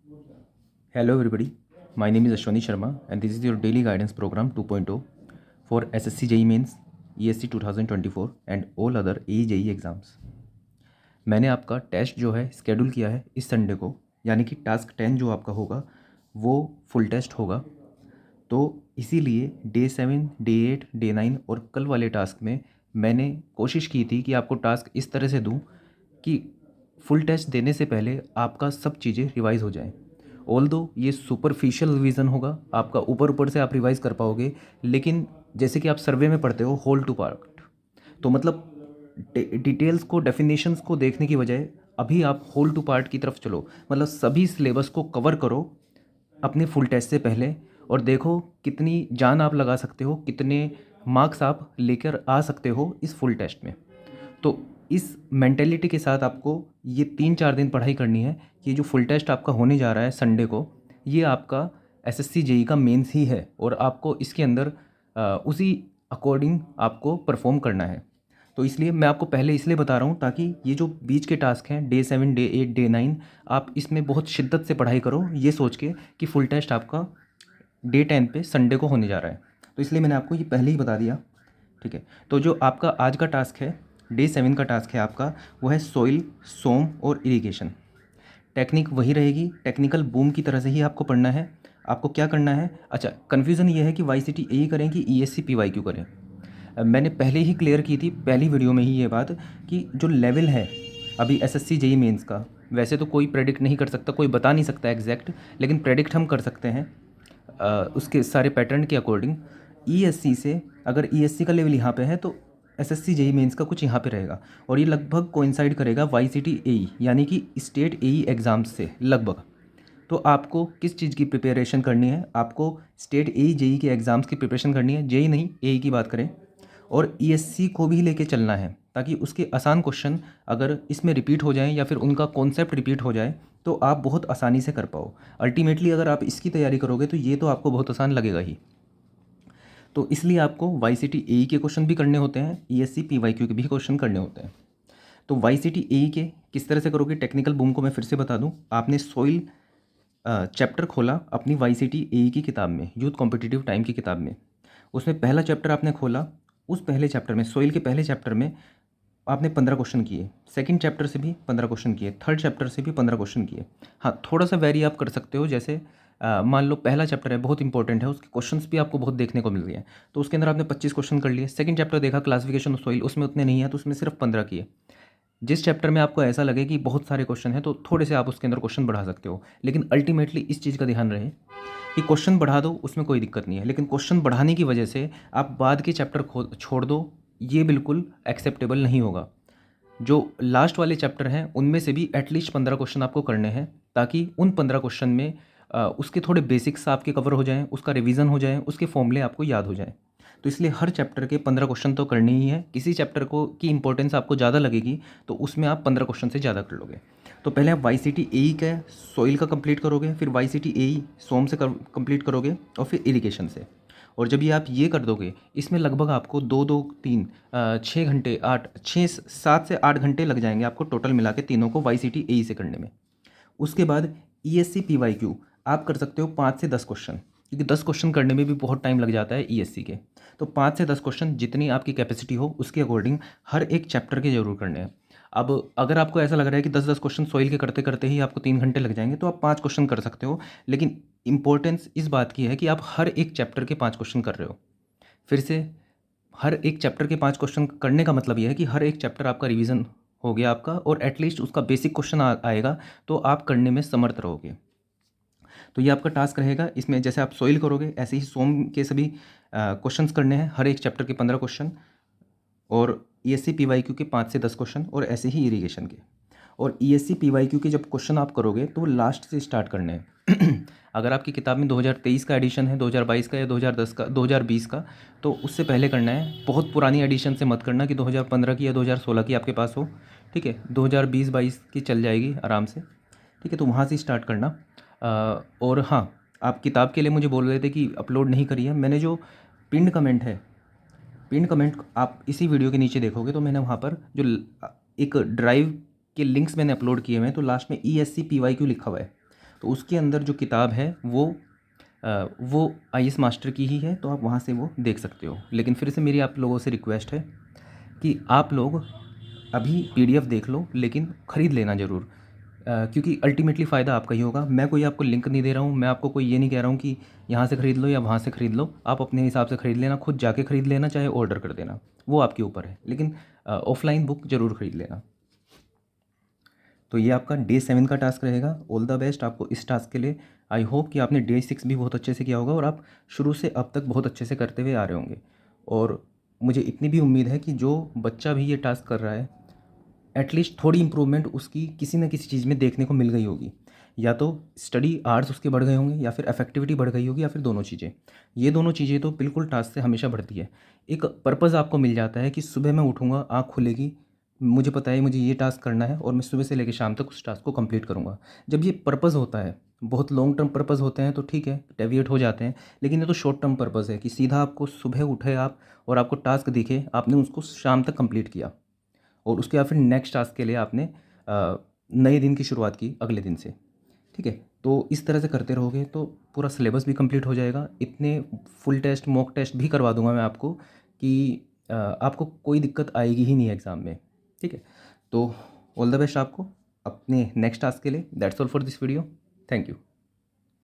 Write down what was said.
Hello everybody, my name is Ashwani Sharma and this is your daily guidance program 2.0 for SSC JEE Mains, ESC 2024 and all other AE exams. मैंने आपका test जो है schedule किया है इस Sunday को, यानी कि टास्क 10 जो आपका होगा वो फुल टेस्ट होगा। तो इसीलिए डे 7, डे 8, डे 9 और कल वाले टास्क में मैंने कोशिश की थी कि आपको टास्क इस तरह से दूं कि फुल टेस्ट देने से पहले आपका सब चीज़ें रिवाइज़ हो जाएं। ऑल दो ये सुपरफिशियल रिवीजन होगा, आपका ऊपर ऊपर से आप रिवाइज़ कर पाओगे, लेकिन जैसे कि आप सर्वे में पढ़ते हो होल टू पार्ट, तो मतलब डिटेल्स को, डेफिनेशंस को देखने की बजाय अभी आप होल टू पार्ट की तरफ चलो, मतलब सभी सिलेबस को कवर करो अपने फुल टेस्ट से पहले और देखो कितनी जान आप लगा सकते हो, कितने मार्क्स आप लेकर आ सकते हो इस फुल टेस्ट में। तो इस मेंटेलिटी के साथ आपको ये 3-4 दिन पढ़ाई करनी है कि जो फुल टेस्ट आपका होने जा रहा है संडे को, ये आपका एसएससी जेई का मेंस ही है और आपको इसके अंदर उसी अकॉर्डिंग आपको परफॉर्म करना है। तो इसलिए मैं आपको पहले इसलिए बता रहा हूँ ताकि ये जो बीच के टास्क हैं डे 7, डे 8, डे 9, आप इसमें बहुत शिद्दत से पढ़ाई करो ये सोच के कि फुल टेस्ट आपका डे 10 पे संडे को होने जा रहा है। तो इसलिए मैंने आपको ये पहले ही बता दिया, ठीक है। तो जो आपका आज का टास्क है, डे 7 का टास्क है आपका, वो है सॉइल, सोम और इरिगेशन। टेक्निक वही रहेगी, टेक्निकल बूम की तरह से ही आपको पढ़ना है। आपको क्या करना है, अच्छा कन्फ्यूज़न ये है कि वाई सी टी ए करें कि E S C P Y Q करें। मैंने पहले ही क्लियर की थी पहली वीडियो में ही ये बात कि जो लेवल है अभी S S C JE mains का, वैसे तो कोई प्रेडिक्ट नहीं कर सकता, कोई बता नहीं सकता एग्जैक्ट, लेकिन प्रेडिक्ट हम कर सकते हैं उसके सारे पैटर्न के अकॉर्डिंग। ईएससी से अगर ईएससी का लेवल यहाँ पे है तो एसएससी जेई मेंस का कुछ यहाँ पे रहेगा और ये लगभग कोइंसाइड करेगा वाईसीटी एई यानी कि स्टेट एई एग्ज़ाम्स से लगभग। तो आपको किस चीज़ की प्रिपरेशन करनी है, आपको स्टेट एई जेई के एग्ज़ाम्स की प्रिपरेशन करनी है, जेई नहीं एई की बात करें, और ईएससी को भी लेके चलना है ताकि उसके आसान क्वेश्चन अगर इसमें रिपीट हो जाएं या फिर उनका कॉन्सेप्ट रिपीट हो जाए तो आप बहुत आसानी से कर पाओ। अल्टीमेटली अगर आप इसकी तैयारी करोगे तो ये तो आपको बहुत आसान लगेगा ही। तो इसलिए आपको वाई सी टी ए के क्वेश्चन भी करने होते हैं, E S C P Y Q के भी क्वेश्चन करने होते हैं। तो वाई सी टी ए के किस तरह से करोगे, टेक्निकल बूम को मैं फिर से बता दूं। आपने सॉइल चैप्टर खोला अपनी वाई सी टी ए की किताब में, यूथ कॉम्पिटिटिव टाइम की किताब में, उसमें पहला चैप्टर आपने खोला। उस पहले चैप्टर में, सॉइल के पहले चैप्टर में आपने 15 क्वेश्चन किए, सेकंड चैप्टर से भी 15 क्वेश्चन किए, थर्ड चैप्टर से भी 15 क्वेश्चन किए। हाँ, थोड़ा सा वेरी आप कर सकते हो, जैसे मान लो पहला चैप्टर है बहुत इंपॉर्टेंट है, उसके क्वेश्चंस भी आपको बहुत देखने को मिल रही है, तो उसके अंदर आपने 25 क्वेश्चन कर लिए। सेकंड चैप्टर देखा क्लासिफिकेशन ऑफ सॉइल, उसमें उतने नहीं है तो उसमें सिर्फ 15 किए। जिस चैप्टर में आपको ऐसा लगे कि बहुत सारे क्वेश्चन हैं तो थोड़े से आप उसके अंदर क्वेश्चन बढ़ा सकते हो, लेकिन अल्टीमेटली इस चीज़ का ध्यान रहे कि क्वेश्चन बढ़ा दो उसमें कोई दिक्कत नहीं है, लेकिन क्वेश्चन बढ़ाने की वजह से आप बाद के चैप्टर छोड़ दो, ये बिल्कुल एक्सेप्टेबल नहीं होगा। जो लास्ट वाले चैप्टर हैं उनमें से भी एटलीस्ट 15 क्वेश्चन आपको करने हैं ताकि उन 15 क्वेश्चन में उसके थोड़े बेसिक्स आपके कवर हो जाएं, उसका रिवीजन हो जाए, उसके फॉर्मूले आपको याद हो जाएं। तो इसलिए हर चैप्टर के 15 क्वेश्चन तो करने ही है। किसी चैप्टर को की इंपॉर्टेंस आपको ज़्यादा लगेगी तो उसमें आप 15 क्वेश्चन से ज़्यादा कर लोगे। तो पहले आप वाई सी टी ए का सॉइल का कंप्लीट करोगे, फिर वाई सी टी ए सोम से कंप्लीट करोगे और फिर इरिगेशन से। और जब ये आप ये कर दोगे, इसमें लगभग आपको 6 घंटे, 7 से 8 घंटे लग जाएंगे आपको टोटल मिला के तीनों को वाई सी टी ए से करने में। उसके बाद E S C P Y Q आप कर सकते हो 5 से 10 क्वेश्चन, क्योंकि 10 क्वेश्चन करने में भी बहुत टाइम लग जाता है ई एस सी के। तो 5 से 10 क्वेश्चन जितनी आपकी कैपेसिटी हो उसके अकॉर्डिंग हर एक चैप्टर के जरूर करने हैं। अब अगर आपको ऐसा लग रहा है कि 10-10 क्वेश्चन सॉइल के करते करते ही आपको 3 घंटे लग जाएंगे तो आप 5 क्वेश्चन कर सकते हो, लेकिन इंपॉर्टेंस इस बात की है कि आप हर एक चैप्टर के 5 क्वेश्चन कर रहे हो। फिर से, हर एक चैप्टर के 5 क्वेश्चन करने का मतलब यह है कि हर एक चैप्टर आपका रिवीजन हो गया आपका और एटलीस्ट उसका बेसिक क्वेश्चन आएगा तो आप करने में समर्थ रहोगे। तो ये आपका टास्क रहेगा। इसमें जैसे आप सॉइल करोगे ऐसे ही सोम के सभी क्वेश्चंस करने हैं, हर एक चैप्टर के 15 क्वेश्चन, और E S C P Y Q के 5 से 10 क्वेश्चन, और ऐसे ही इरीगेशन के। और E S C P Y Q के जब क्वेश्चन आप करोगे तो वो लास्ट से स्टार्ट करने हैं। अगर आपकी किताब में 2023 का एडिशन है, 2022 का या 2010 का, 2020 का, तो उससे पहले करना है। बहुत पुरानी एडिशन से मत करना कि 2015 की या 2016 की आपके पास हो, ठीक है। 2020-22 की चल जाएगी आराम से, ठीक है। तो वहाँ से स्टार्ट करना। और हाँ, आप किताब के लिए मुझे बोल रहे थे कि अपलोड नहीं करी है। मैंने जो पिंड कमेंट है, पिन कमेंट आप इसी वीडियो के नीचे देखोगे तो मैंने वहाँ पर जो एक ड्राइव के लिंक्स मैंने अपलोड किए हुए हैं, तो लास्ट में E S C P Y Q लिखा हुआ है, तो उसके अंदर जो किताब है वो IAS मास्टर की ही है, तो आप वहाँ से वो देख सकते हो। लेकिन फिर से मेरी आप लोगों से रिक्वेस्ट है कि आप लोग अभी PDF देख लो, लेकिन ख़रीद लेना ज़रूर, क्योंकि अल्टीमेटली फ़ायदा आपका ही होगा। मैं कोई आपको लिंक नहीं दे रहा हूँ, मैं आपको कोई ये नहीं कह रहा हूँ कि यहाँ से ख़रीद लो या वहाँ से ख़रीद लो। आप अपने हिसाब से ख़रीद लेना, खुद जाके ख़रीद लेना, चाहे ऑर्डर कर देना, वो आपके ऊपर है। लेकिन ऑफ़लाइन बुक ज़रूर ख़रीद लेना। तो ये आपका डे 7 का टास्क रहेगा। ऑल द बेस्ट आपको इस टास्क के लिए। आई होप कि आपने डे 6 भी बहुत अच्छे से किया होगा और आप शुरू से अब तक बहुत अच्छे से करते हुए आ रहे होंगे। और मुझे इतनी भी उम्मीद है कि जो बच्चा भी ये टास्क कर रहा है, एटलीस्ट थोड़ी इम्प्रूवमेंट उसकी किसी न किसी चीज़ में देखने को मिल गई होगी। या तो स्टडी आवर्स उसके बढ़ गए होंगे, या फिर इफेक्टिविटी बढ़ गई होगी, या फिर दोनों चीज़ें। ये दोनों चीज़ें तो बिल्कुल टास्क से हमेशा बढ़ती है। एक पर्पज़ आपको मिल जाता है कि सुबह मैं उठूँगा, आँख खुलेगी, मुझे पता है मुझे ये टास्क करना है और मैं सुबह से लेकर शाम तक उस टास्क को कंप्लीट करूँगा। जब ये पर्पज़ होता है, बहुत लॉन्ग टर्म पर्पज़ होते हैं तो ठीक है, डेविएट हो जाते हैं। लेकिन ये तो शॉर्ट टर्म पर्पज़ है कि सीधा आपको सुबह उठे आप और आपको टास्क दिखे, आपने उसको शाम तक कंप्लीट किया, और उसके बाद फिर नेक्स्ट टास्क के लिए आपने नए दिन की शुरुआत की अगले दिन से। ठीक है, तो इस तरह से करते रहोगे तो पूरा सिलेबस भी कंप्लीट हो जाएगा। इतने फुल टेस्ट, मॉक टेस्ट भी करवा दूंगा मैं आपको कि आपको कोई दिक्कत आएगी ही नहीं एग्ज़ाम में। ठीक है, तो ऑल द बेस्ट आपको अपने नेक्स्ट टास्क के लिए। That's all for this video. Thank you.